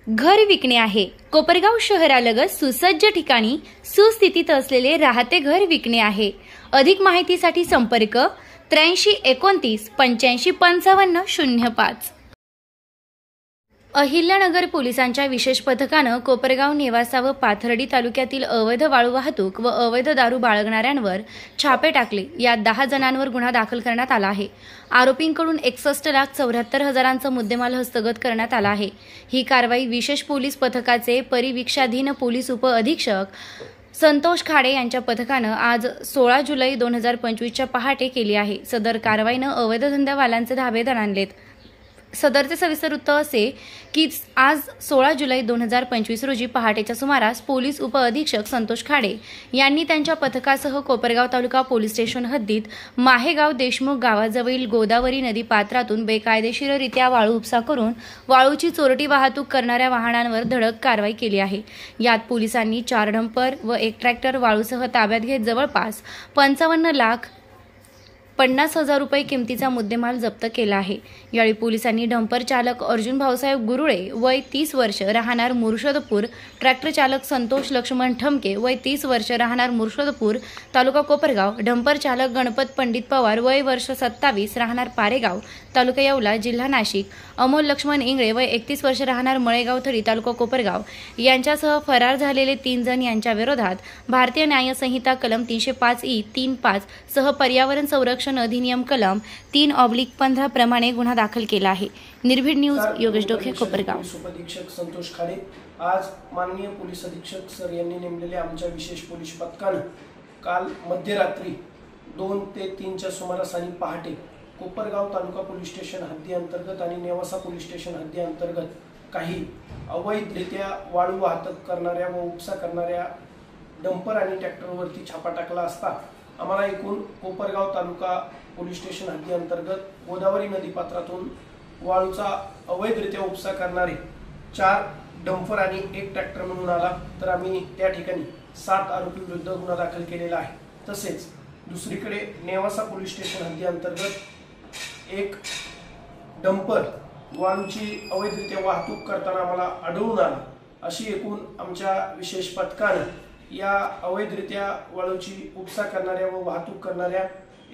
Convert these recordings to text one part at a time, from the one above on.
घर विकणे आहे। कोपरगाव शहरालगत सुसज्ज ठिकाणी सुस्थितीत असलेले राहते घर विकणे आहे। अधिक माहितीसाठी संपर्क 83 29 85 55 05। अहिल्यानगर पोलिसांच्या विशेष पथकानं कोपरगाव नेवासा व पाथर्डी तालुक्यातील अवैध वाळू वाहतूक व अवैध दारू बाळगणाऱ्यांवर छापे टाकले। यात 10 जणांवर गुन्हा दाखल करण्यात आला आहे। आरोपींकडून 61,74,000चा मुद्देमाल हस्तगत करण्यात आला आहे। ही कारवाई विशेष पोलीस पथकाचे परिवीक्षाधीन पोलीस उप अधीक्षक संतोष खाडे यांच्या पथकानं आज 16 जुलै 2025च्या पहाटे केली आहे। सदर कारवाईनं अवैध धंद्यावाल्यांचे धाबे दणाणलेत। सदरचे सविस्तर वृत्त असे की आज 16 जुलै 2025 रोजी पहाटेच्या सुमारास पोलीस उप अधीक्षक संतोष खाडे यांनी त्यांच्या पथकासह कोपरगाव तालुका पोलीस स्टेशन हद्दीत माहेगाव देशमुख गावाजवळील गोदावरी नदी पात्रातून बेकायदेशीररित्या वाळू उपसा करून वाळूची चोरटी वाहतूक करणाऱ्या वाहनांवर धडक कारवाई केली आहे। यात पोलिसांनी 4 डंपर व 1 ट्रॅक्टर वाळूसह ताब्यात घेत जवळपास 55,50,000 रुपये किमतीचा मुद्देमाल जप्त केला आहे। यावेळी पोलिसांनी डंपर चालक अर्जुन भाऊसाहेब गुरुळे वय 30 वर्ष राहणार मुर्शदपूर, ट्रॅक्टर चालक संतोष लक्ष्मण ठमके वय 30 वर्ष राहणार मुर्शदपूर तालुका कोपरगाव, डंपर चालक गणपत पंडित पवार वय वर्ष 27 राहणार पारेगाव तालुका येवला जिल्हा नाशिक, अमोल लक्ष्मण इंगळे वय 31 वर्ष राहणार मळेगाव थडी तालुका कोपरगाव यांच्यासह फरार झालेले 3 जण यांच्या विरोधात भारतीय न्याय संहिता कलम 305 3-5 सह पर्यावरण संरक्षण अधिनियम कलम 3/15 प्रमाणे गुन्हा दाखल केला आहे। निर्भीड न्यूज योगेश डोके कोपरगाव। पोलीस अधीक्षक संतोष खाडे आज माननीय पोलीस अधीक्षक सर यांनी नेमलेल्या आमच्या विशेष पोलीस पथकानं काल मध्यरात्री 2 ते 3च्या सुमारास आणि पहाटे कोपरगाव तालुका पोलीस स्टेशन हद्दी अंतर्गत आणि नेवासा पोलीस स्टेशन हद्दी अंतर्गत काही अवैधरित्या वाळू वाहतूक करणाऱ्या व उपसा करणाऱ्या डंपर आणि ट्रॅक्टरवरती छापा टाकला असता आम्हाला एकूण कोपरगाव तालुका पोलीस स्टेशन हद्दी अंतर्गत गोदावरी नदी पात्रातून वाळूचा अवैधरित्या उपसा करणारे 4 डंपर आणि 1 ट्रॅक्टर मिळून आला। तर आम्ही त्या ठिकाणी 7 आरोपी विरुद्ध गुन्हा दाखल केलेला आहे। तसेच दुसरीकडे नेवासा पोलीस स्टेशन हद्दी अंतर्गत 1 डंपर वाळूची अवैधरित्या वाहतूक करताना आम्हाला आढळून आला। अशी एकूण आमच्या विशेष पथकाने या अवैधरित्या वाळूची उपसा करणाऱ्या व वाहतूक करणाऱ्या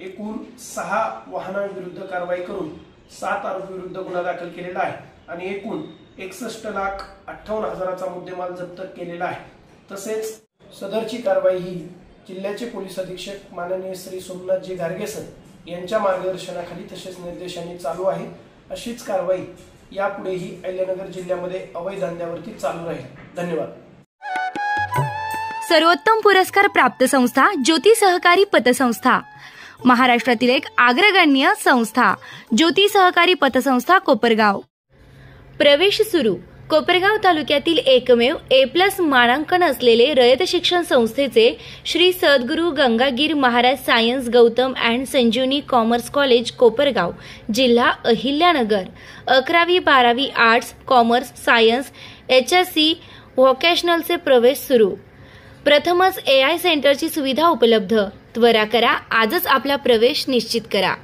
एकूण 6 वाहनांविरुद्ध कारवाई करून 7 आरोपी विरुद्ध गुन्हा दाखल केलेला आहे आणि एकूण 61,58,000चा मुद्देमाल जप्त केलेला आहे। तसेच सदरची कारवाई ही जिल्ह्याचे पोलीस अधीक्षक माननीय श्री सोमनाथजी गारगे सर यांच्या मार्गदर्शनाखाली तसेच निर्देशांनी चालू आहे। अशीच कारवाई यापुढेही अहिल्यानगर जिल्ह्यामध्ये अवैध धंद्यावरती चालू राहील। धन्यवाद। सर्वोत्तम पुरस्कार प्राप्त संस्था ज्योती सहकारी पतसंस्था, महाराष्ट्रातील एक अग्रगण्य संस्था ज्योती सहकारी पतसंस्था कोपरगाव। प्रवेश सुरू। कोपरगाव तालुक्यातील एकमेव A+ मानांकन असलेले रयत शिक्षण संस्थेचे Shri Sadguru Gangagir Maharaj science Gautam and Sanjivani commerce college Kopargaon जिल्हा अहिल्यानगर 11वी 12वी आर्ट्स कॉमर्स सायन्स HSC व्होकेशनलचे प्रवेश सुरू। प्रथमच AI सेंटरची सुविधा उपलब्ध। त्वरा करा, आजच आपला प्रवेश निश्चित करा।